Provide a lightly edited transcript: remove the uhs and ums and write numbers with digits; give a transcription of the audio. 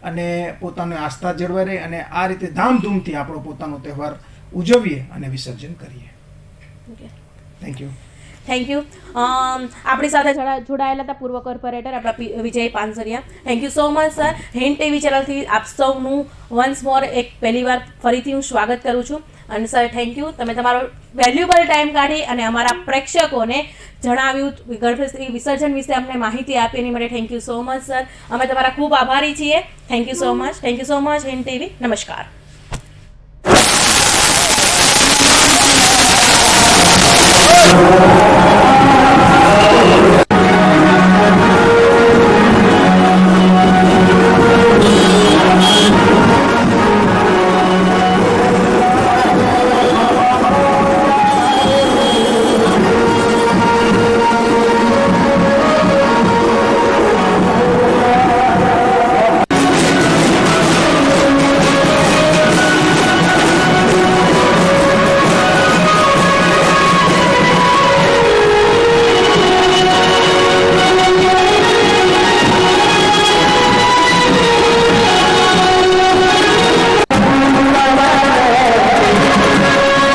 અને પોતાની આસ્થા જળવાઈ રહે અને આ રીતે ધામધૂમથી આપણો પોતાનો તહેવાર ઉજવીએ અને વિસર્જન કરીએ. Thank you. Thank you. આપણી સાથે જોડાયેલા હતા પૂર્વ કોર્પોરેટર આપણા Vijay Pansariya. Thank you so much sir. Hind TV ચેનલથી આપ સૌનું વન્સ મોર એક પહેલી વાર ફરીથી હું સ્વાગત કરું છું. અને સર થેન્ક યુ, તમે તમારો વેલ્યુબલ ટાઈમ કાઢી અને અમારા પ્રેક્ષકોને જણાવ્યું ગણપતિ વિસર્જન વિશે અમને માહિતી આપી એની માટે thank you so much sir. અમે તમારા ખૂબ આભારી છીએ. Thank you so much. Thank you so much Hind TV. નમસ્કાર. Oh